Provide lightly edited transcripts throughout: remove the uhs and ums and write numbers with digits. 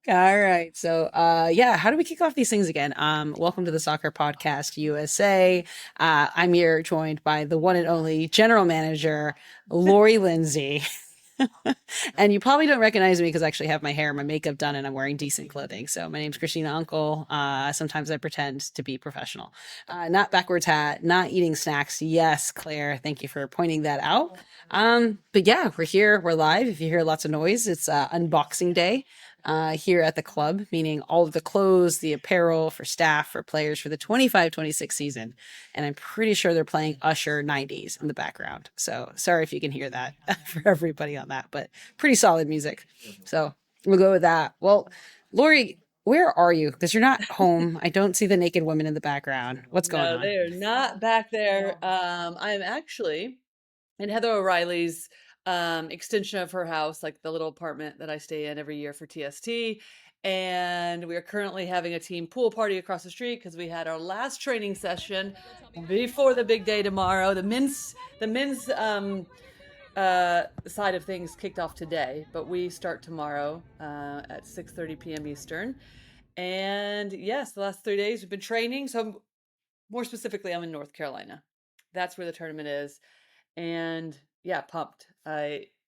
All right. So, yeah, how do we kick off these things again? Welcome to the Soccer Podcast USA. I'm here joined by the one and only general manager, Lori Lindsay. And you probably don't recognize me because I actually have my hair and my makeup done and I'm wearing decent clothing. So my name's Christina Uncle. Sometimes I pretend to be professional. Not backwards hat, not eating snacks. Yes, Claire, thank you for pointing that out. But yeah, we're here, we're live. If you hear lots of noise, it's unboxing day here at the club, meaning all of the clothes, the apparel for staff, for players for the 25-26 season. And I'm pretty sure they're playing Usher 90s in the background. So sorry if you can hear that for everybody on that, but pretty solid music. So we'll go with that. Well, Lori, where are you? Because you're not home. I don't see the naked women in the background. What's going No, on? they are not back there. I am actually in Heather O'Reilly's extension of her house, like the little apartment that I stay in every year for TST. And we are currently having a team pool party across the street because we had our last training session before the big day tomorrow. The men's side of things kicked off today, but we start tomorrow at 6:30 p.m. Eastern. And yes, the last 3 days we've been training. So more specifically, I'm in North Carolina. That's where the tournament is. And yeah, pumped.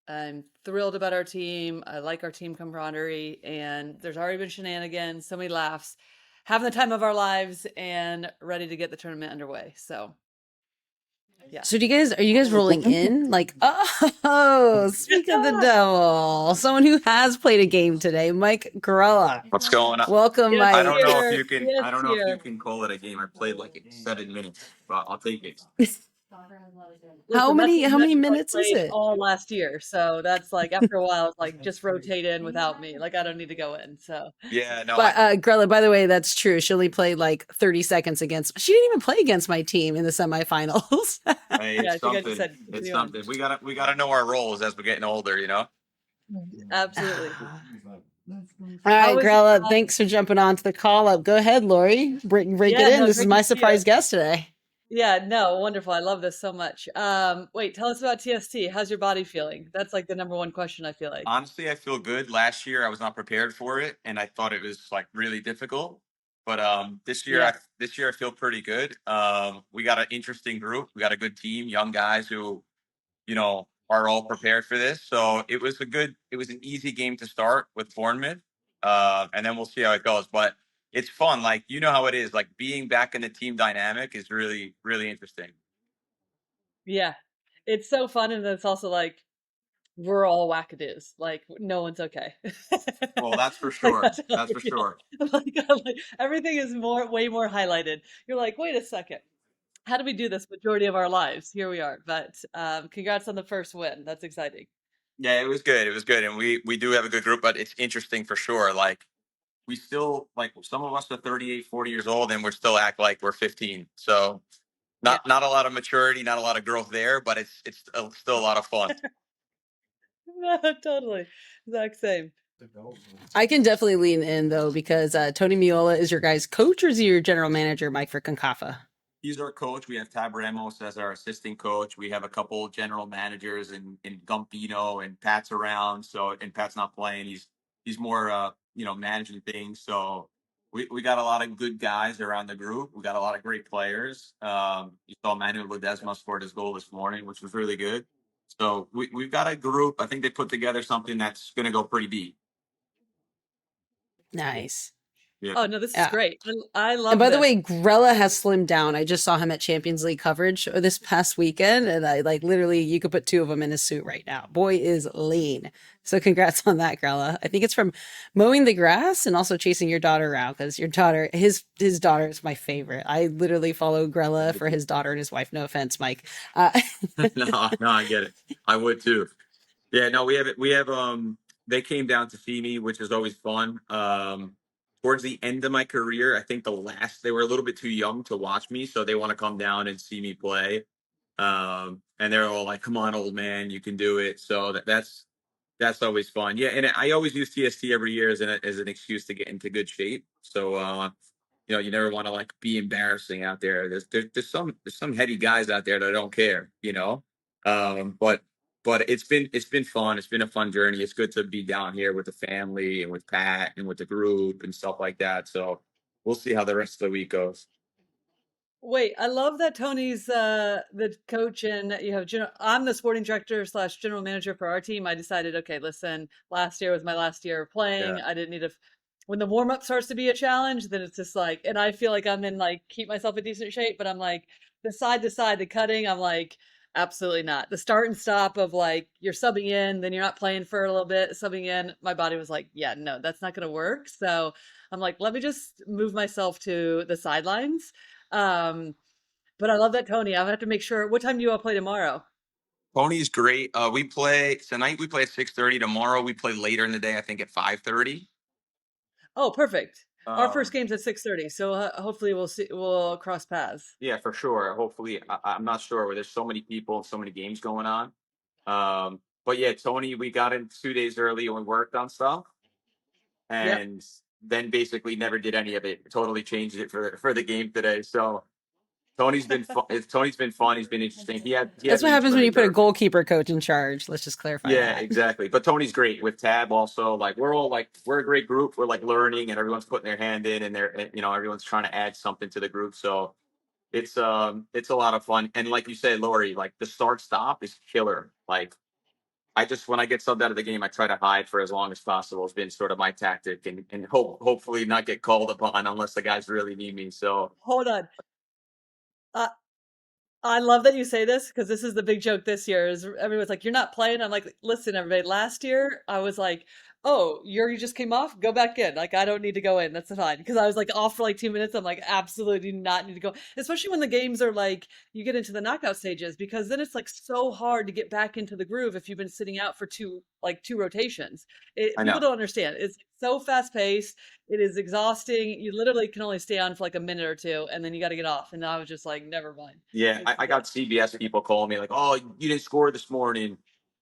I'm thrilled about our team. I like our team camaraderie, and there's already been shenanigans, so many laughs, having the time of our lives, and ready to get the tournament underway. So yeah. So are you guys rolling in? Like, oh, speak of the devil. Someone who has played a game today, Mike Grella. What's going on? Welcome, Yes, I don't Mike. know if here. you can. Yes, I don't know if you here. can call it a game. I played like 7 minutes, but I'll take it. Listen, that's as How much many as I minutes is played it? all last year. So that's like after a while, it's like just rotate in without me. Like I don't need to go in. So Yeah, no, But Grella, by the way, that's true. She only played like 30 seconds against. She didn't even play against my team in the semifinals. hey, yeah, it's I think I just something. said It's continue on. something. We gotta know our roles as we're getting older. You know. Absolutely. All How right, is Grella, thanks for jumping on to the call up. Go ahead, Lori. Break it yeah, in. no, This is great to my see you. surprise guest today. Yeah, no, wonderful. I love this so much. Wait, tell us about TST. How's your body feeling? That's like the number one question I feel like. Honestly, I feel good. Last year, I was not prepared for it, and I thought it was like really difficult. But Yeah. this year I feel pretty good. We got an interesting group. We got a good team, young guys who are all prepared for this. So it was an easy game to start with Bournemouth. And then we'll see how it goes. But it's fun. Like, you know how it is. Like being back in the team dynamic is really, really interesting. Yeah. It's so fun and it's also like we're all wackadoos. Like no one's okay. Well, that's for like sure. that's how That's I for feel. sure. Like everything is way more highlighted. You're like, wait a second. How do we do this majority of our lives? Here we are. But congrats on the first win. That's exciting. Yeah, it was good. It was good. And we do have a good group, but it's interesting for sure. Like we still like some of us are 38, 40 years old and we're still act like we're 15. So Yeah. not a lot of maturity, not a lot of growth there, but it's still a lot of fun. No, totally. Exact same. I can definitely lean in though because Tony Miola is your guys' coach, or is he your general manager, Mike for Concafa? He's our coach. We have Tab Ramos as our assistant coach. We have a couple general managers in Gumpino and Pat's around. So and Pat's not playing. He's more managing things. So we got a lot of good guys around the group. We got a lot of great players. You saw Manuel Ledesma scored his goal this morning, which was really good. So we've got a group. I think they put together something that's going to go pretty deep. Nice. Yeah. Oh no, this is Yeah. great. I And love by the this. way, Grella has slimmed down. I just saw him at Champions League coverage this past weekend, and I like literally you could put two of them in a suit right now. Boy is lean. So congrats on that, Grella. I think it's from mowing the grass and also chasing your daughter around because your daughter, his daughter is my favorite. I literally follow Grella for his daughter and his wife. No offense, Mike. No, I get it. I would too. Yeah, no, we have they came down to see me, which is always fun. Towards the end of my career, I think they were a little bit too young to watch me, so they want to come down and see me play. And they're all like, "Come on, old man, you can do it." So that's always fun. Yeah, and I always use TST every year as an excuse to get into good shape. So you never want to like be embarrassing out there. There's some heady guys out there that don't care, but but it's been fun. It's been a fun journey. It's good to be down here with the family and with Pat and with the group and stuff like that. So we'll see how the rest of the week goes. Wait, I love that Tony's the coach and you have I'm the sporting director slash general manager for our team. I decided, okay, listen, last year was my last year of Yeah, playing. I didn't need to. When the warm up starts to be a challenge, then it's just like, and I feel like I'm in like keep myself in decent shape, but I'm like the side to side, the cutting, I'm like absolutely not. The start and stop of like you're subbing in, then you're not playing for a little bit, subbing in. My body was like, yeah, no, that's not going to work. So I'm like, let me just move myself to the sidelines. Um, but I love that Tony. I'll have to make sure. What time do you all play tomorrow? Tony's great. We play tonight. We play at 6:30. Tomorrow we play later in the day. I think at 5:30. Oh, perfect. Our first Um, game's at 6:30, so hopefully we'll see. We'll cross paths. yeah, for sure. Hopefully, I'm not sure. There's so many people, so many games going on. But yeah, Tony, we got in 2 days early and we worked on stuff, Yep. and then basically never did any of it. Totally changed it for the game today. So Tony's been fun. Tony's been fun. He's been interesting. He had That's what me happens when you intrigued put a early. goalkeeper coach in charge. Let's just clarify Yeah, that. exactly. But Tony's great with Tab also. Like we're all like we're a great group. We're like learning and everyone's putting their hand in and everyone's trying to add something to the group. So it's a lot of fun. And like you said, Lori, like the start stop is killer. Like I just when I get subbed out of the game, I try to hide for as long as possible. It's been sort of my tactic and hopefully not get called upon unless the guys really need me. So Hold on. Uh, I love that you say this because this is the big joke this year. Is everyone's like, "You're not playing." I'm like, "Listen, everybody. Last year, I was like, oh, you just came off. Go back in. Like, I don't need to go in. That's fine." Because I was like off for like 2 minutes. I'm like, absolutely do not need to go. Especially when the games are like you get into the knockout stages because then it's like so hard to get back into the groove if you've been sitting out for two rotations. I People know. don't understand. It's so fast paced. It is exhausting. You literally can only stay on for like a minute or two, and then you got to get off. And I was just like, never mind. Yeah, It's I yeah. got CBS people calling me like, "Oh, you didn't score this morning.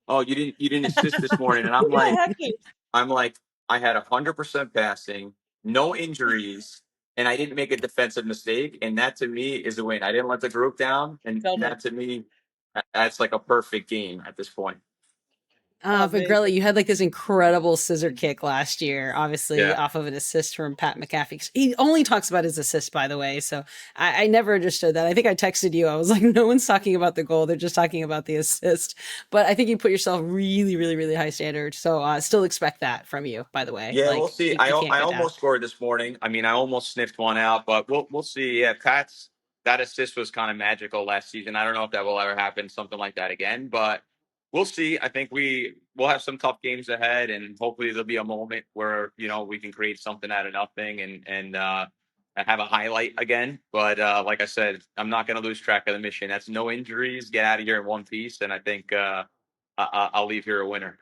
Oh, you didn't assist this morning." And Yeah, heck I'm like, I had 100% passing, no injuries, and I didn't make a defensive mistake. And that to me is a win. I didn't let the group down, and totally. that to me, that's like a perfect game at this point. But Grella, Amazing. you had like this incredible scissor kick last year, obviously Yeah. off of an assist from Pat McAfee. He only talks about his assist, by the way. So I never understood that. I think I texted you. I was like, no one's talking about the goal. They're just talking about the assist. But I think you put yourself really, really, really high standard. So still expect that from you, by the way. Yeah, we'll Like see. you can't I go down. almost scored this morning. I mean, I almost sniffed one out, but we'll see. Yeah, Pat's that assist was kind of magical last season. I don't know if that will ever happen, something like that again, but we'll see. I think we'll have some tough games ahead, and hopefully there'll be a moment where we can create something out of nothing and have a highlight again. But like I said, I'm not going to lose track of the mission. That's no injuries, get out of here in one piece, and I think I'll leave here a winner.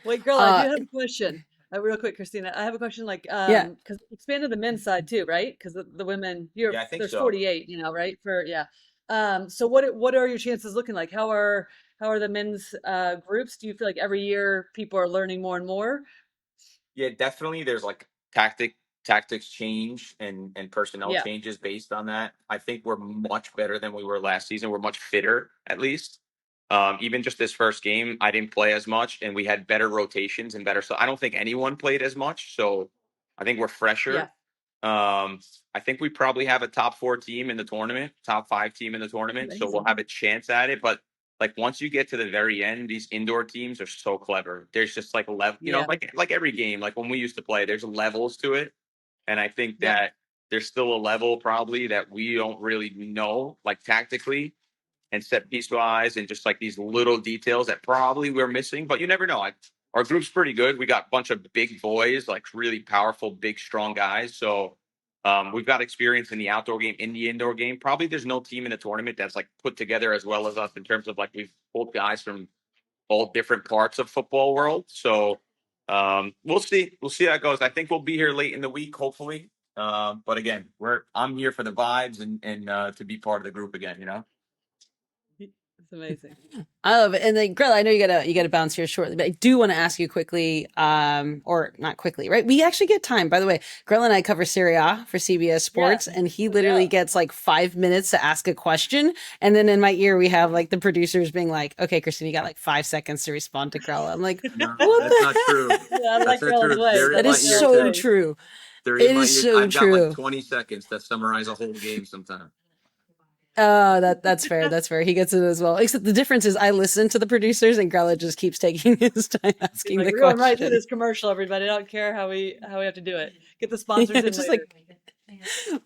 Wait, girl, I do Uh, have a question. Real quick, Christina. I have a question like yeah. because expanded the men's side too, right? Because the women Yeah, I think there's so. 48, right? For yeah. So what are your chances looking like? How are the men's groups? Do you feel like every year people are learning more and more? Yeah, definitely. There's like tactics change and personnel Yeah. changes based on that. I think we're much better than we were last season. We're much fitter, at least. Even just this first game, I didn't play as much, and we had better rotations and better. So I don't think anyone played as much. So I think we're Yeah. fresher. I think we probably have a top four team in the tournament, top five team in the tournament. So we'll Amazing. have a chance at it. But like once you get to the very end, these indoor teams are so clever. There's just like a level, Yeah. like every game, like when we used to play, there's levels to it. And I think Yep. that there's still a level probably that we don't really know, like tactically and set piece wise, and just like these little details that probably we're missing. But you never know. Like our group's pretty good. We got a bunch of big boys, like really powerful, big, strong guys. So we've got experience in the outdoor game, in the indoor game. Probably there's no team in the tournament that's like put together as well as us in terms of like we've pulled guys from all different parts of football world. So we'll see. We'll see how it goes. I think we'll be here late in the week, hopefully. But again, I'm here for the vibes and to be part of the group again. It's amazing. I love it. And then Grella, I know you gotta bounce here shortly, but I do want to ask you quickly, or not quickly, right? We actually get time. By the way, Grella and I cover Serie A for CBS Yeah, Sports, and he no literally doubt. gets like 5 minutes to ask a question. And then in my ear, we have like the producers being like, okay, Christine, you got like 5 seconds to respond to Grella. I'm like, No, what that's the not true. heck? Yeah, I That's like not Bella's true. way. They're I in That my is like ear Bella's so too. way. true. They're It in my is ear. so I've got like true. 20 seconds to summarize a whole game sometimes. That's fair. That's fair. He gets it as well. Except the difference is I listen to the producers and Grella just keeps taking his time He's asking like, the we're going right through question. this commercial, everybody. I don't care how we have to do it. Get the Yeah, sponsors in just later. like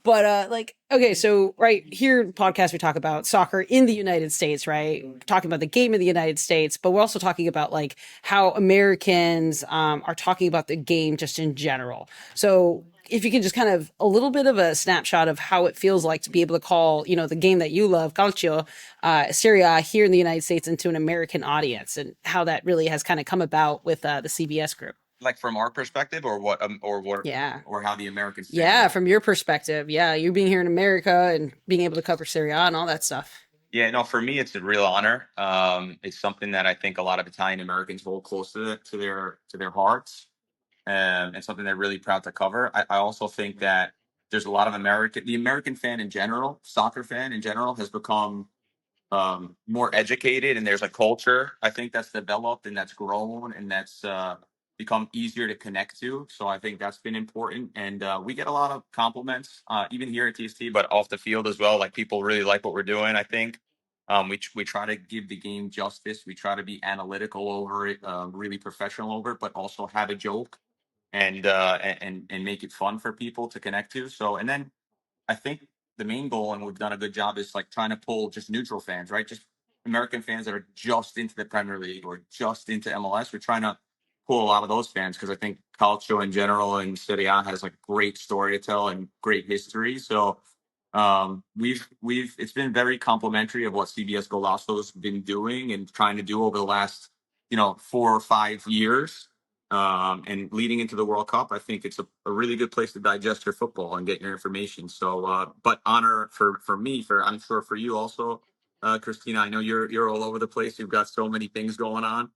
but like okay, so right here podcast we talk about soccer in the United States, right? Talking about the game in the United States, but we're also talking about like how Americans are talking about the game just in general. So if you can just kind of a little bit of a snapshot of how it feels like to be able to call, you know, the game that you love, calcio, Serie A here in the United States into an American audience, and how that really has kind of come about with the CBS group. Like from our perspective, or what, Yeah. or how the Americans fan Yeah, it. from your perspective. Yeah, you being here in America and being able to cover Serie A and all that stuff. Yeah, no, for me, it's a real honor. It's something that I think a lot of Italian Americans hold close to their hearts, and something they're really proud to cover. I also think that there's a lot of the American fan in general, soccer fan in general, has become more educated, and there's a culture I think that's developed and that's grown and that's become easier to connect to. So I think that's been important, and we get a lot of compliments even here at TST, but off the field as well. Like people really like what we're doing. I think we try to give the game justice. We try to be analytical over it, really professional over it, but also have a joke and make it fun for people to connect to. So and then I think the main goal, and we've done a good job, is like trying to pull just neutral fans, right? Just American fans that are just into the Premier League or just into MLS. We're trying to pull a lot of those fans because I think calcio in general and Serie A has like great story to tell and great history. So we've it's been very complimentary of what CBS Golosso's been doing and trying to do over the last 4 or 5 years, and leading into the World Cup. I think it's a really good place to digest your football and get your information. So, but honor for me, for I'm sure for you also, Christina. I know you're all over the place. You've got so many things going on.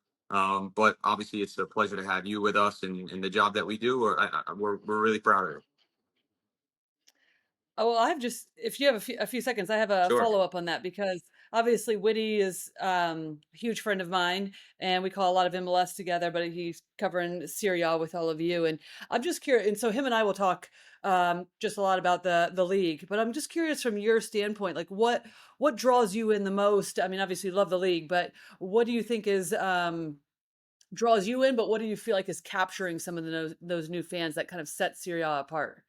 But obviously, it's a pleasure to have you with us and the job that we do. We're really proud of it. Oh, well, I've just if you have a few seconds, I have a Sure. follow-up on that because obviously Whitty is a huge friend of mine and we call a lot of MLS together, but he's covering Serie A with all of you. And I'm just curious, and so him and I will talk just a lot about the league, but I'm just curious from your standpoint, like what draws you in the most? I mean, obviously you love the league, but what do you think is draws you in, but what do you feel like is capturing some of those new fans that kind of set Serie A apart?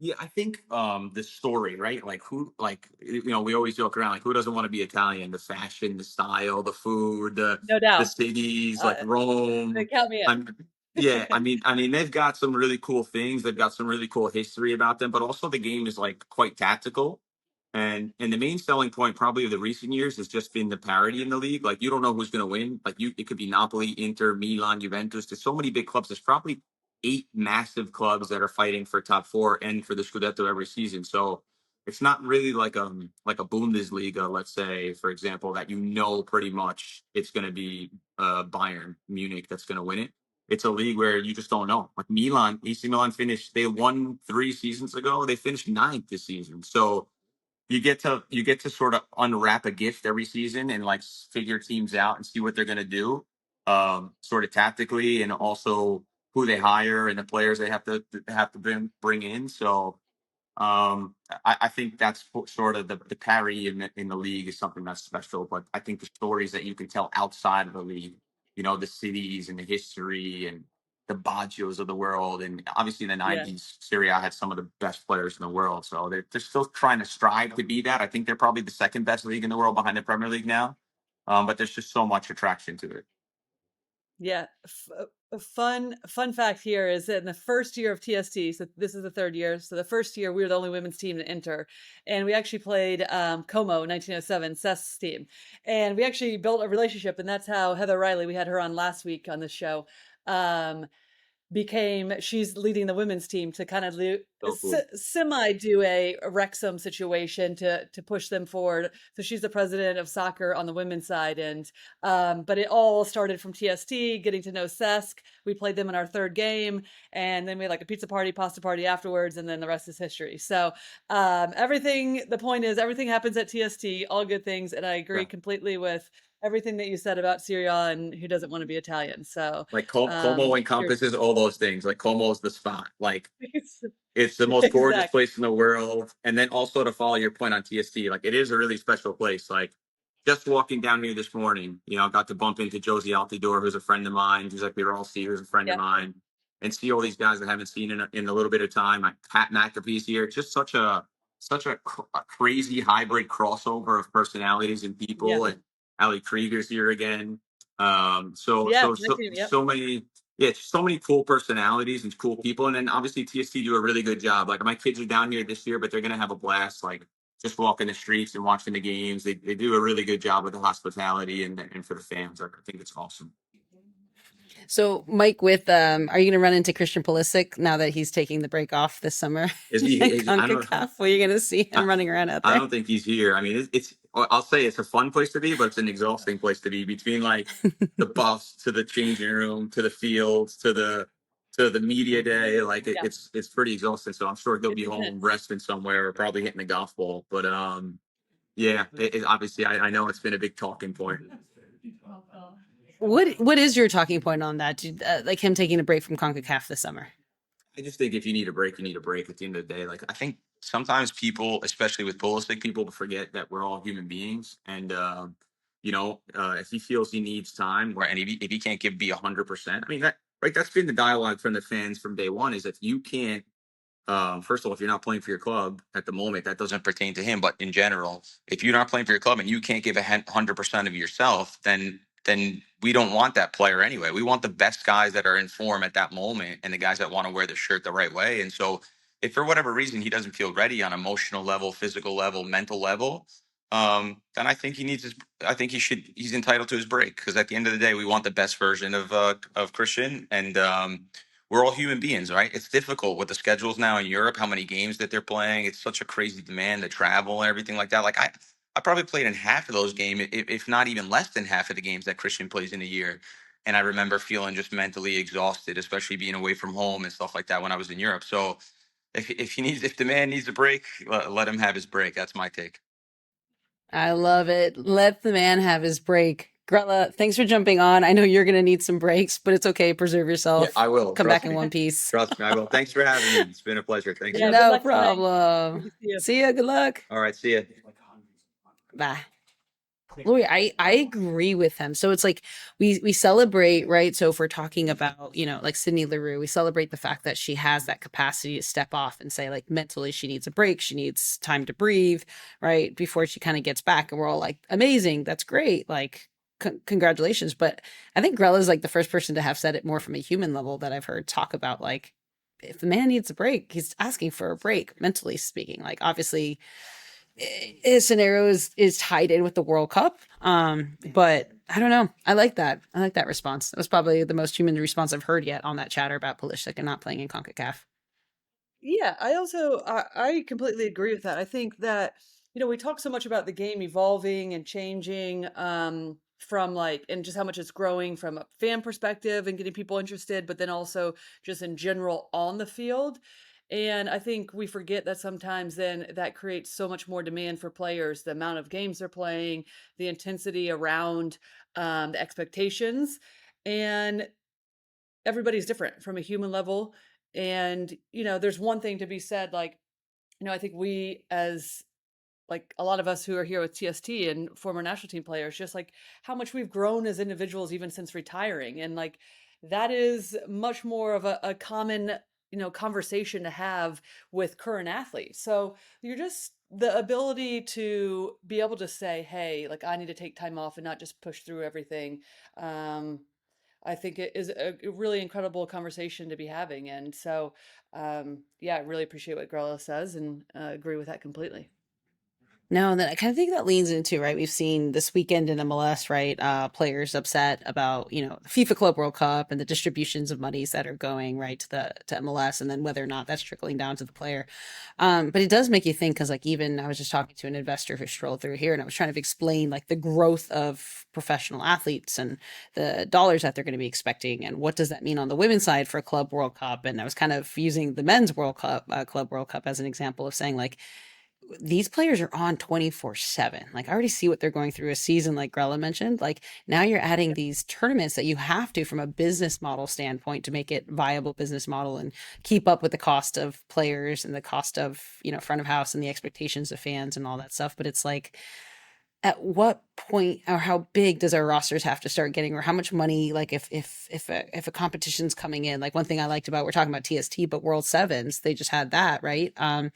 Yeah, I think the story, right? Like we always joke around like who doesn't want to be Italian? The fashion, the style, the food, No the doubt. cities like Uh, they Rome. count me in. I'm yeah, I mean they've got some really cool things. They've got some really cool history about them, but also the game is like quite tactical. And the main selling point probably of the recent years has just been the parity in the league. Like you don't know who's going to win. Like it could be Napoli, Inter, Milan, Juventus. There's so many big clubs. There's probably 8 massive clubs that are fighting for top four and for the Scudetto every season. So it's not really like a Bundesliga, let's say, for example, that pretty much it's going to be Bayern Munich that's going to win it. It's a league where you just don't know. Like Milan, AC Milan finished. They won 3 seasons ago. They finished ninth this season. So you get to sort of unwrap a gift every season and like figure teams out and see what they're going to do, sort of tactically, and also who they hire and the players they have to bring in. So I think that's sort of the parity in the league is something that's special. But I think the stories that you can tell outside of the league, the cities and the history and the Baggios of the world, and obviously in the Yeah. '90s, Serie A had some of the best players in the world. So they're still trying to strive to be that. I think they're probably the second best league in the world behind the Premier League now. But there's just so much attraction to it. Yeah. A fun fact here is that in the first year of TST, so this is the third year. So the first year we were the only women's team to enter, and we actually played Como 1907 Seth's team, and we actually built a relationship, and that's how Heather Riley, we had her on last week on the show. Um, she's leading the women's team to kind of So cool. semi do a Wrexham situation to push them forward. So she's the president of soccer on the women's side, and but it all started from TST, getting to know Cesc. We played them in our third game, and then we had like a pizza party, pasta party afterwards, and then the rest is history. So the point is everything happens at TST, all good things, and I agree completely with everything that you said about Serie A and who doesn't want to be Italian. So Like Como cheers. encompasses all those things. Like Como is the spot. Like it's the most gorgeous Exactly. place in the world. And then also to follow your point on TST, like it is a really special place. Like just walking down here this morning, I got to bump into Josie Altidore, who's a friend of mine. Who's like Rossi, who's a friend of Yeah. mine, and see all these guys I haven't seen in a little bit of time. Like Pat McAfee's here. Just such a crazy hybrid crossover of personalities and people. Yeah. And Ali Krieger's here again. So Yeah. so so Yep. so many yeah, it's so many cool personalities and cool people. And then obviously TST do a really good job. Like my kids are down here this year, but they're gonna have a blast. Like just walking the streets and watching the games. They do a really good job with the hospitality and for the fans. Like, I think it's awesome. So, Mike, with are you going to run into Christian Pulisic now that he's taking the break off this summer? Is he? In I don't. Concacaf, where you're going to see him running around out I there? don't think he's here. I mean, it's. I'll say it's a fun place to be, but it's an exhausting place to be. Between like the bus to the changing room to the fields to the media day, like Yeah. it's pretty exhausting. So I'm sure he'll It's be intense. home resting somewhere or probably hitting the golf ball. But yeah, obviously I know it's been a big talking point. What is your talking point on that? Like him taking a break from Concacaf this summer? I just think if you need a break, you need a break at the end of the day. Like I think sometimes people, especially with Pulisic, people forget that we're all human beings. And if he feels he needs time, or and if he can't be 100%, I mean that's been the dialogue from the fans from day one. Is that you can't. First of all, if you're not playing for your club at the moment, that doesn't pertain to him. But in general, if you're not playing for your club and you can't give 100% of yourself, then we don't want that player anyway. We want the best guys that are in form at that moment and the guys that want to wear the shirt the right way. And so, if for whatever reason he doesn't feel ready on emotional level, physical level, mental level, then I think he needs his. I think He's entitled to his break because at the end of the day, we want the best version of Christian and. We're all human beings, right? It's difficult with the schedules now in Europe, how many games that they're playing. It's such a crazy demand, the travel and everything like that. Like I probably played in half of those games, if not even less than half of the games that Christian plays in a year. And I remember feeling just mentally exhausted, especially being away from home and stuff like that when I was in Europe. So if the man needs a break, let him have his break. That's my take. I love it. Let the man have his break. Grella, thanks for jumping on. I know you're going to need some breaks, but it's okay. Preserve yourself. Yeah, I will. Come Trust back in me. one piece. Trust me, I will. Thanks for having me. It's been a pleasure. Thanks. Yeah. Good No luck tonight. problem. Good to see you. See ya. Good luck. All right. See ya. Bye. Louis, I agree with him. So it's like we celebrate, right? So if we're talking about, like Sydney Leroux, we celebrate the fact that she has that capacity to step off and say, like, mentally she needs a break, she needs time to breathe, right? Before she kind of gets back. And we're all like, amazing, that's great. Like, congratulations. But I think Grella is like the first person to have said it more from a human level that I've heard talk about, like, if the man needs a break, he's asking for a break, mentally speaking. Like, obviously his scenario is tied in with the World Cup. But I don't know. I like that. I like that response. That was probably the most human response I've heard yet on that chatter about Pulisic and not playing in CONCACAF. Yeah, I completely agree with that. I think that, we talk so much about the game evolving and changing from like and just how much it's growing from a fan perspective and getting people interested, but then also just in general on the field. And I think we forget that sometimes then that creates so much more demand for players, the amount of games they're playing, the intensity around the expectations. And everybody's different from a human level. And, there's one thing to be said, like, I think we as like a lot of us who are here with TST and former national team players, just like how much we've grown as individuals even since retiring. And like that is much more of a common, conversation to have with current athletes. So you're just the ability to be able to say, hey, like I need to take time off and not just push through everything. I think it is a really incredible conversation to be having. And so, yeah, I really appreciate what Grella says and agree with that completely. No, and then I kind of think that leans into, right? We've seen this weekend in MLS, right? Players upset about, the FIFA Club World Cup and the distributions of monies that are going right to MLS, and then whether or not that's trickling down to the player. But it does make you think because, like, even I was just talking to an investor who strolled through here, and I was trying to explain like the growth of professional athletes and the dollars that they're going to be expecting, and what does that mean on the women's side for Club World Cup. And I was kind of using the men's World Cup, Club World Cup, as an example of saying like these players are on 24/7. Like I already see what they're going through a season, like Grella mentioned. Like now you're adding these tournaments that you have to, from a business model standpoint, to make it viable business model and keep up with the cost of players and the cost of, front of house and the expectations of fans and all that stuff. But it's like, at what point or how big does our rosters have to start getting, or how much money, like if a competition's coming in. Like one thing I liked about, we're talking about TST, but World Sevens, they just had that, right? Yep.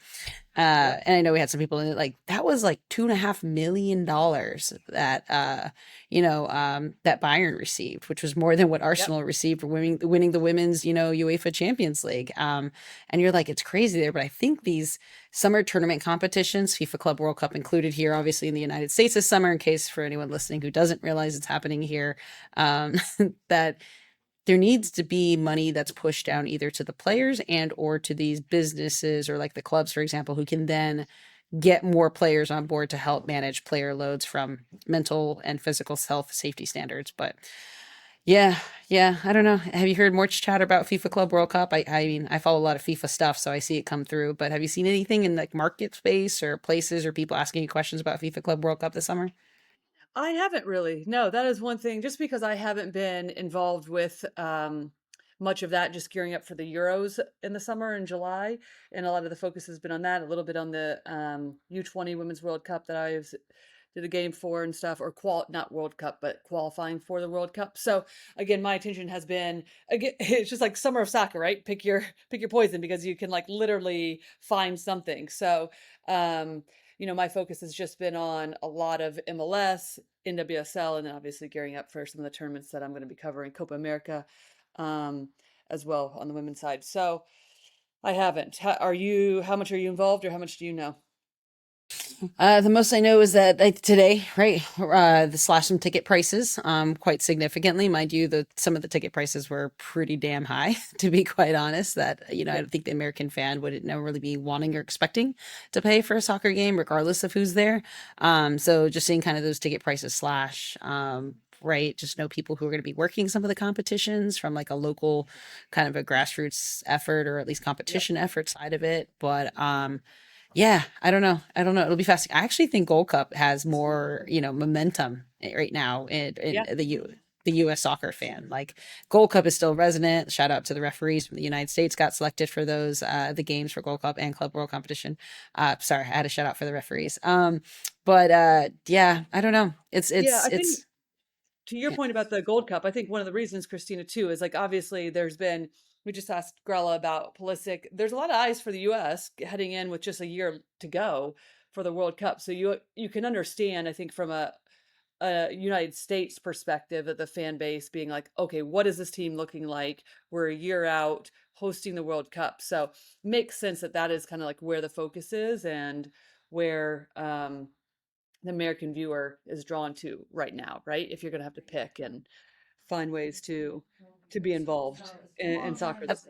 And I know we had some people in it, like that was like $2.5 million that that Bayern received, which was more than what Yep. Arsenal received for winning the women's, UEFA Champions League. And you're like, it's crazy there. But I think these summer tournament competitions, FIFA Club World Cup included here, obviously in the United States this summer, in case for anyone listening who doesn't realize it's happening here, that there needs to be money that's pushed down either to the players and or to these businesses, or like the clubs, for example, who can then get more players on board to help manage player loads from mental and physical health safety standards. But yeah, yeah, I don't know. Have you heard much chatter about FIFA Club World Cup? I mean, I follow a lot of FIFA stuff, so I see it come through. But have you seen anything in like market space or places or people asking you questions about FIFA Club World Cup this summer? I haven't really. No, that is one thing. Just because I haven't been involved with much of that, just gearing up for the Euros in the summer in July, and a lot of the focus has been on that. A little bit on the U20 Women's World Cup that I did a game for and stuff, or not World Cup, but qualifying for the World Cup. So again, my attention has been, again, it's just like summer of soccer, right? Pick your poison, because you can like literally find something. So my focus has just been on a lot of MLS, NWSL, and then obviously gearing up for some of the tournaments that I'm going to be covering, Copa America, um, as well on the women's side. So I haven't. How much are you involved, or how much do you know? The most I know is that like today, right, the slashed some ticket prices quite significantly. Mind you, some of the ticket prices were pretty damn high, to be quite honest. That I Yep. don't think the American fan would never really be wanting or expecting to pay for a soccer game, regardless of who's there. So just seeing kind of those ticket prices slash. Right, just know people who are going to be working some of the competitions from like a local kind of a grassroots effort, or at least Yep. competition effort side of it. But yeah, I don't know. I don't know. It'll be fascinating. I actually think Gold Cup has more, momentum right now in Yeah. the U.S. soccer fan. Like Gold Cup is still resonant. Shout out to the referees from the United States got selected for those the games for Gold Cup and Club World Competition. Sorry, I had a shout out for the referees. But yeah, I don't know. It's Yeah. it's I think it's to your yeah. point about the Gold Cup, I think one of the reasons, Christina, too, is like obviously we just asked Grella about Pulisic. There's a lot of eyes for the US heading in with just a year to go for the World Cup. So you can understand, I think, from a United States perspective, that the fan base being like, okay, what is this team looking like? We're a year out hosting the World Cup. So makes sense that that is kind of like where the focus is, and where the American viewer is drawn to right now, right? If you're going to have to pick and find ways to be involved in soccer this.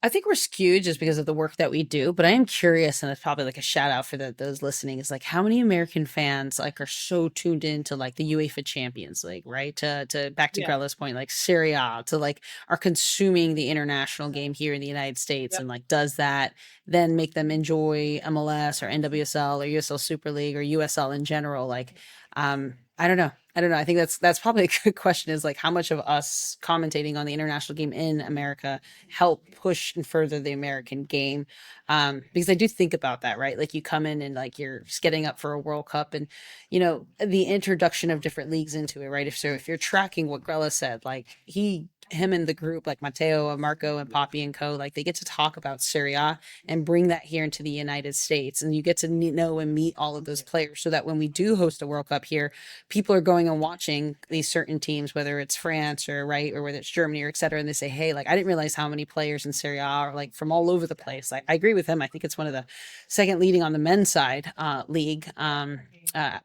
I think we're skewed just because of the work that we do, but I am curious, and it's probably like a shout out for those listening. Is like how many American fans like are so tuned into like the UEFA Champions League, right? To back to Yeah. Grella's point, like Serie A, to like are consuming the international game here in the United States, Yep. and like does that then make them enjoy MLS or NWSL or USL Super League or USL in general? Like, I don't know. I don't know. I think that's probably a good question. Is like how much of us commentating on the international game in America help push and further the American game. Because I do think about that, right? Like you come in and like you're just getting up for a World Cup, and the introduction of different leagues into it, right? If you're tracking what Grella said, like he him and the group, like Matteo and Marco and Poppy and co, like they get to talk about Serie A and bring that here into the United States. And you get to know and meet all of those players so that when we do host a World Cup here, people are going and watching these certain teams, whether it's France or right, or whether it's Germany or et cetera. And they say, hey, like I didn't realize how many players in Serie A are like from all over the place. Like I agree with him. I think it's one of the second leading on the men's side league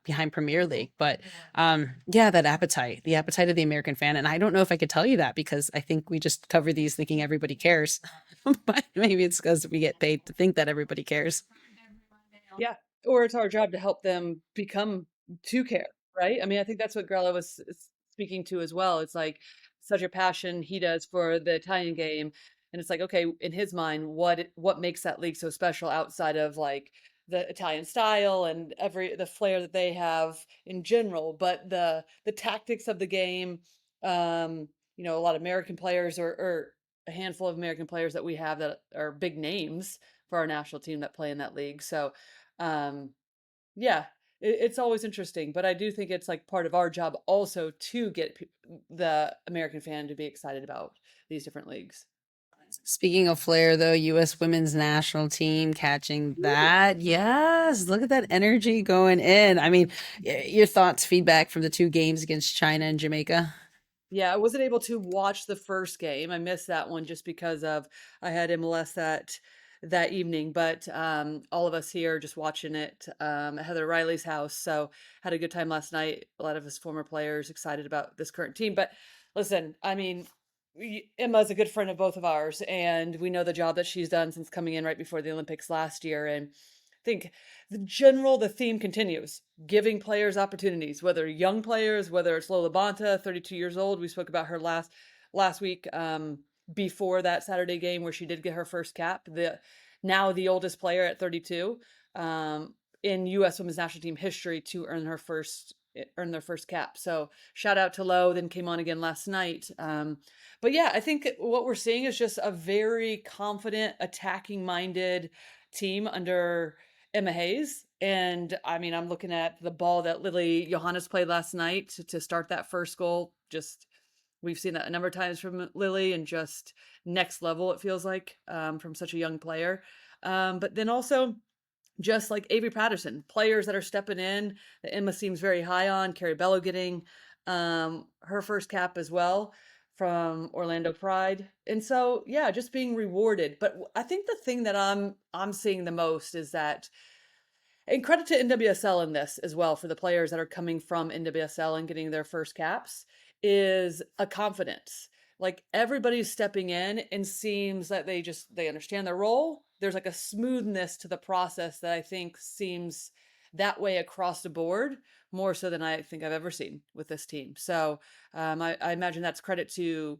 behind Premier League. But yeah, that appetite, the appetite of the American fan. And I don't know if I could tell you that because I think we just cover these thinking everybody cares. But maybe it's because we get paid to think that everybody cares. Yeah. Or it's our job to help them become to care, right? I mean, I think that's what Grella was speaking to as well. It's like such a passion he does for the Italian game. And it's like, okay, in his mind, what makes that league so special outside of like the Italian style and the flair that they have in general, but the tactics of the game, a lot of American players or a handful of American players that we have that are big names for our national team that play in that league. So um, yeah, it's always interesting, but I do think it's like part of our job also to get the American fan to be excited about these different leagues. Speaking of flair, though, U.S. women's national team catching that. Yes, look at that energy going in. I mean, your thoughts, feedback from the two games against China and Jamaica? Yeah, I wasn't able to watch the first game. I missed that one just because of I had MLS that evening, but all of us here just watching it at Heather Riley's house. So had a good time last night. A lot of us former players excited about this current team. But listen, I mean, Emma's a good friend of both of ours, and we know the job that she's done since coming in right before the Olympics last year. And I think the theme continues, giving players opportunities, whether young players, whether it's LaBonta, 32 years old. We spoke about her last week before that Saturday game where she did get her first cap. Now the oldest player at 32 in U.S. Women's National Team history to earn their first cap. So shout out to Lo. Then came on again last night. But yeah, I think what we're seeing is just a very confident, attacking minded team under Emma Hayes. And I mean, I'm looking at the ball that Lily Johannes played last night to start that first goal. Just we've seen that a number of times from Lily, and just next level, it feels like, from such a young player. But then also just like Avery Patterson, players that are stepping in that Emma seems very high on. Carrie Bello getting her first cap as well from Orlando Pride. And so, yeah, just being rewarded. But I think the thing that I'm seeing the most is that, and credit to NWSL in this as well for the players that are coming from NWSL and getting their first caps, is a confidence. Like everybody's stepping in and seems that they understand their role. There's like a smoothness to the process that I think seems that way across the board more so than I think I've ever seen with this team. So I imagine that's credit to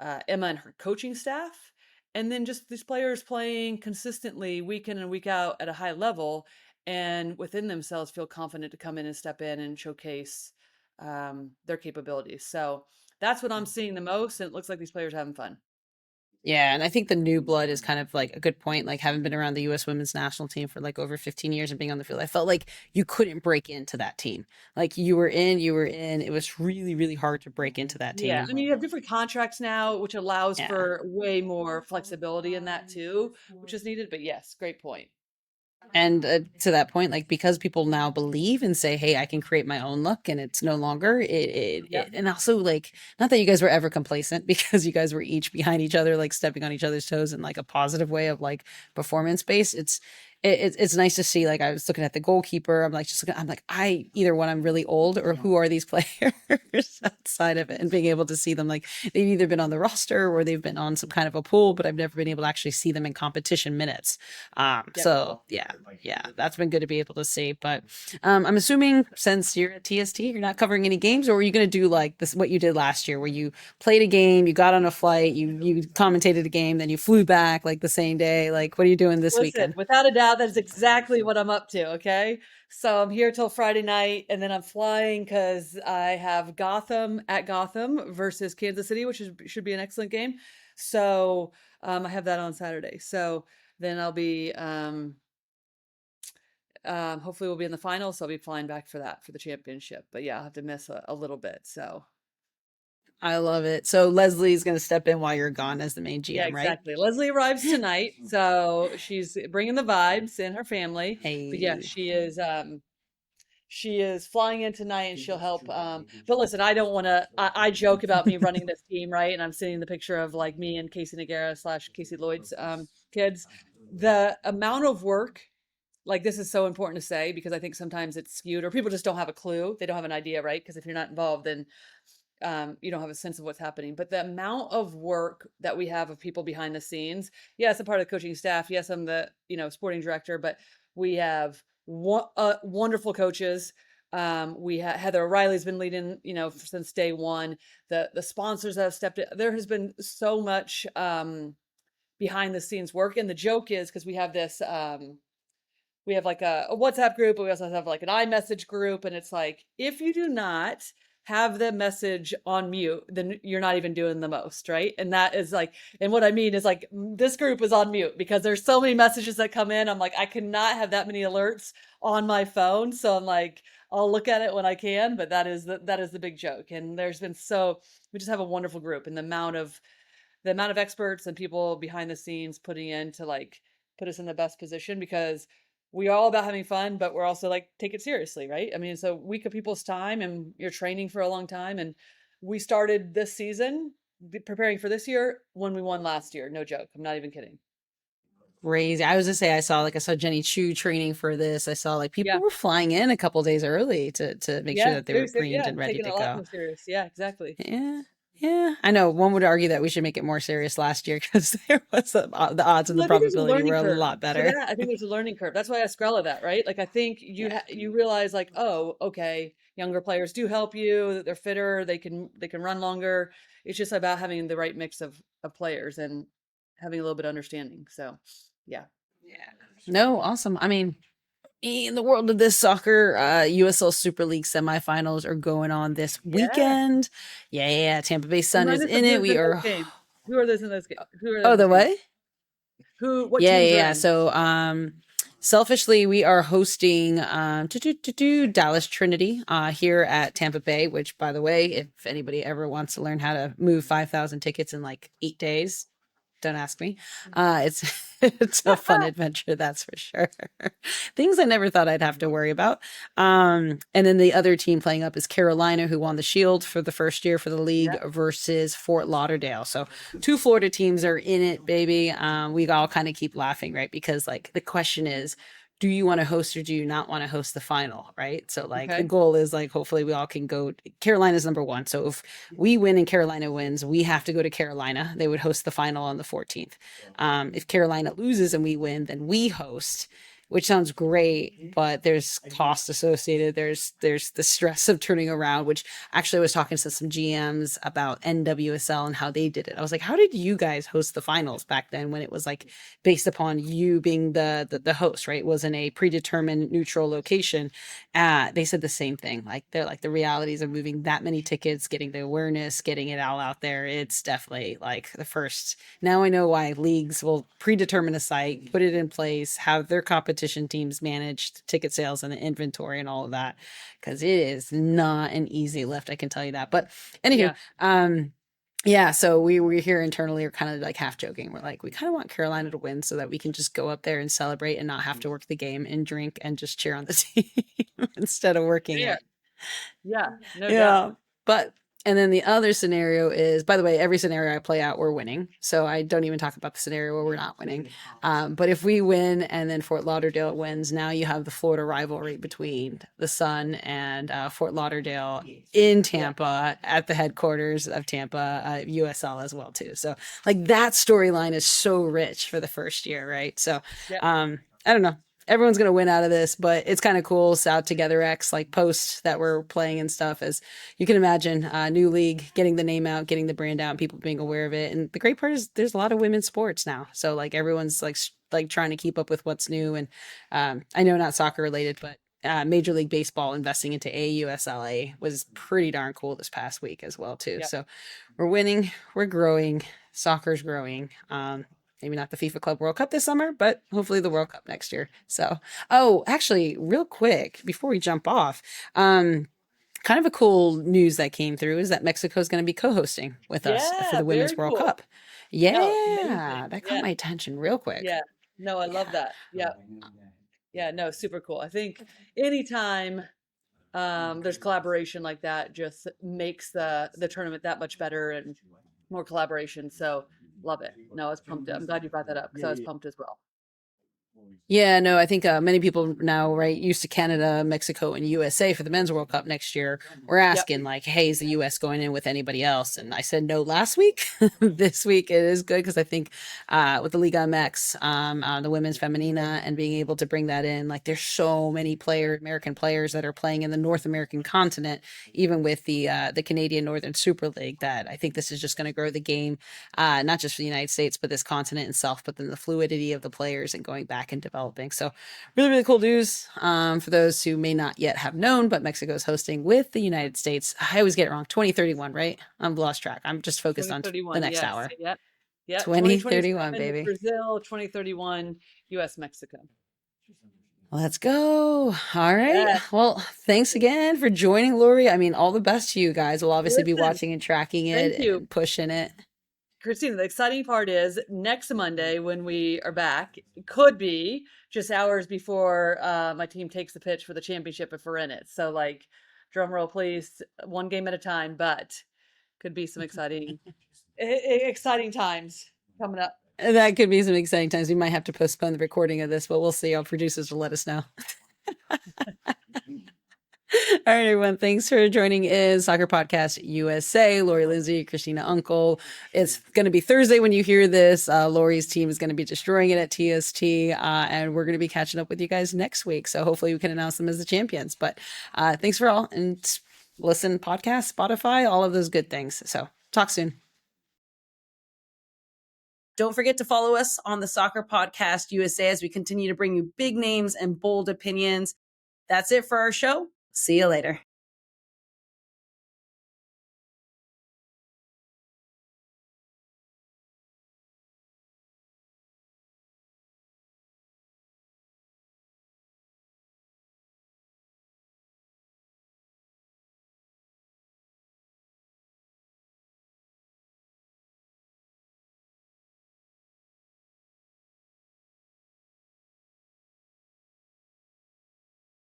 Emma and her coaching staff, and then just these players playing consistently week in and week out at a high level, and within themselves feel confident to come in and step in and showcase their capabilities. So that's what I'm seeing the most, and it looks like these players are having fun. Yeah, and I think the new blood is kind of like a good point. Like having been around the U.S. women's national team for like over 15 years and being on the field, I felt like you couldn't break into that team. Like you were in, you were in. It was really, really hard to break into that Yeah, team. I mean, you have different contracts now, which allows Yeah. for way more flexibility in that too, which is needed. But yes, great point. And to that point, like because people now believe and say, "Hey, I can create my own look," and it's no longer Yep. and also like not that you guys were ever complacent because you guys were each behind each other, like stepping on each other's toes in like a positive way of like performance based. It's nice to see. Like I was looking at the goalkeeper, I'm like just looking. I'm like I either when I'm really old or who are these players outside of it, and being able to see them like they've either been on the roster or they've been on some kind of a pool, but I've never been able to actually see them in competition minutes. Yep. So yeah, that's been good to be able to see. But I'm assuming since you're at TST, you're not covering any games, or are you going to do like this what you did last year, where you played a game, you got on a flight, you commentated a game, then you flew back like the same day? Like, what are you doing this Listen, weekend? without a doubt, that is exactly what I'm up to. Okay. So I'm here till Friday night, and then I'm flying because I have Gotham versus Kansas City, which should be an excellent game. So I have that on Saturday. So then I'll be, hopefully, we'll be in the final. So I'll be flying back for that for the championship. But yeah, I'll have to miss a little bit. So I love it. So Leslie's going to step in while you're gone as the main Yeah, GM, right? exactly. Leslie arrives tonight, so she's bringing the vibes and her family. But yeah, Hey. she is flying in tonight and she'll help. But listen, I don't want to. I joke about me running this team, right? And I'm seeing the picture of like me and Casey Nagara slash Casey Lloyd's kids. The amount of work, like this is so important to say because I think sometimes it's skewed or people just don't have a clue. They don't have an idea, right? Because if you're not involved, then you don't have a sense of what's happening. But the amount of work that we have of people behind the scenes, yes, I'm part of the coaching staff. Yes, I'm the sporting director, but we have wonderful coaches. Heather O'Reilly's been leading, since day one. The sponsors that have stepped in. There has been so much behind the scenes work, and the joke is because we have this. We have like a WhatsApp group, but we also have like an iMessage group. And it's like, if you do not have the message on mute, then you're not even doing the most, right? And that is like, and what I mean is like, this group is on mute because there's so many messages that come in. I'm like, I cannot have that many alerts on my phone. So I'm like, I'll look at it when I can, but that is the big joke. And we just have a wonderful group, and the amount of experts and people behind the scenes putting in to like put us in the best position because we're all about having fun, but we're also like, take it seriously, right? I mean, it's a week of people's time and you're training for a long time. And we started this season preparing for this year when we won last year. No joke. I'm not even kidding. Crazy. I was gonna say I saw Jenny Chu training for this. I saw like people Yeah. were flying in a couple days early to make sure Yeah. that they were greened and ready Taking to it a lot go. more serious. Yeah, exactly. Yeah. Yeah. I know one would argue that we should make it more serious last year because there was the odds and the Well, I think there's a probability learning were a curve lot to better. that. I think there's a learning curve. That's why I asked Grella that, right? Like, I think Yeah. you realize like, oh, okay, younger players do help you. That they're fitter. They can run longer. It's just about having the right mix of players and having a little bit of understanding. So, yeah, Yeah. No, awesome. I mean, in the world of this soccer, USL Super League semifinals are going on this yeah. weekend. Yeah, Tampa Bay Sun Remind is us of in it. who's We in those are. games. Who are those in those games? Who are Oh, in those the games? what? What Yeah, teams yeah, are yeah. in? So, selfishly, we are hosting Dallas Trinity here at Tampa Bay. Which, by the way, if anybody ever wants to learn how to move 5,000 tickets in like 8 days, don't ask me. It's it's a fun adventure, that's for sure. Things I never thought I'd have to worry about. And then the other team playing up is Carolina, who won the Shield for the first year for the league, Yeah. versus Fort Lauderdale. So two Florida teams are in it, baby. We all kind of keep laughing, right? Because like the question is, do you want to host or do you not want to host the final, right? So like the Okay. goal is like hopefully we all can go. Carolina's number one, so if we win and Carolina wins, we have to go to Carolina. They would host the final on the 14th. If Carolina loses and we win, then we host, which sounds great, but there's cost associated. There's the stress of turning around, which actually I was talking to some GMs about NWSL and how they did it. I was like, how did you guys host the finals back then when it was like based upon you being the host, right? It wasn't a predetermined neutral location. They said the same thing. Like they're like the realities of moving that many tickets, getting the awareness, getting it all out there. It's definitely like the first. Now I know why leagues will predetermine a site, put it in place, have their competition teams manage the ticket sales and the inventory and all of that, because it is not an easy lift. I can tell you that. But anywho, Yeah. yeah, so we here internally are kind of like half joking. We're like, we kind of want Carolina to win so that we can just go up there and celebrate and not have to work the game and drink and just cheer on the team instead of working Yeah. it. Yeah. No doubt. Yeah. But and then the other scenario is, by the way, every scenario I play out, we're winning. So I don't even talk about the scenario where we're not winning. But if we win and then Fort Lauderdale wins, now you have the Florida rivalry between the Sun and Fort Lauderdale in Tampa at the headquarters of Tampa, USL as well too. So like that storyline is so rich for the first year, right? So Yeah. I don't know, everyone's gonna win out of this, but it's kind of cool. South Together X like posts that we're playing and stuff, as you can imagine, new league, getting the name out, getting the brand out, and people being aware of it. And the great part is there's a lot of women's sports now, so like everyone's like trying to keep up with what's new. And I know not soccer related, but Major League Baseball investing into AUSLA was pretty darn cool this past week as well too. Yeah. So we're winning, we're growing, soccer's growing. Maybe not the FIFA Club World Cup this summer, but hopefully the World Cup next year. So, oh, actually, real quick before we jump off, kind of a cool news that came through is that Mexico is going to be co-hosting with us for Yeah, the Women's very World cool. Cup. No, it's Yeah, amazing. that caught Yeah, my attention real quick. yeah. No, I love Yeah. that. Yeah, yeah. No, super cool. I think anytime there's collaboration like that, just makes the tournament that much better and more collaboration. So love it. No, I was pumped. I'm glad you brought that up because I was pumped as well. Yeah, no, I think many people now, right, used to Canada, Mexico, and USA for the Men's World Cup next year. We're Yep. asking, like, hey, is the US going in with anybody else? And I said no last week. This week it is good because I think with the Liga MX, the women's femenina, and being able to bring that in, like, there's so many American players that are playing in the North American continent, even with the Canadian Northern Super League, that I think this is just going to grow the game, not just for the United States, but this continent itself, but then the fluidity of the players and going back and developing. So really, really cool news for those who may not yet have known, but Mexico is hosting with the United States. I always get it wrong. 2031, right? I'm lost track. I'm just focused on the 2031. next Yes. hour. Yep. Yep. 2031, 2027 baby. Brazil, 2031 US Mexico. Let's go. All right. Yes. Well, thanks again for joining, Lori. I mean, all the best to you guys. We'll obviously be Listen, watching and tracking it thank you. and pushing it. Christina, the exciting part is next Monday when we are back, it could be just hours before my team takes the pitch for the championship if we're in it. So, like, drum roll, please, one game at a time, but could be some exciting times coming up. That could be some exciting times. We might have to postpone the recording of this, but we'll see. Our producers will let us know. All right, everyone. Thanks for joining in Soccer Podcast USA. Lori Lindsay, Christina Uncle. It's going to be Thursday when you hear this. Lori's team is going to be destroying it at TST, and we're going to be catching up with you guys next week. So hopefully we can announce them as the champions. But thanks for all, and listen, podcast, Spotify, all of those good things. So talk soon. Don't forget to follow us on the Soccer Podcast USA as we continue to bring you big names and bold opinions. That's it for our show. See you later.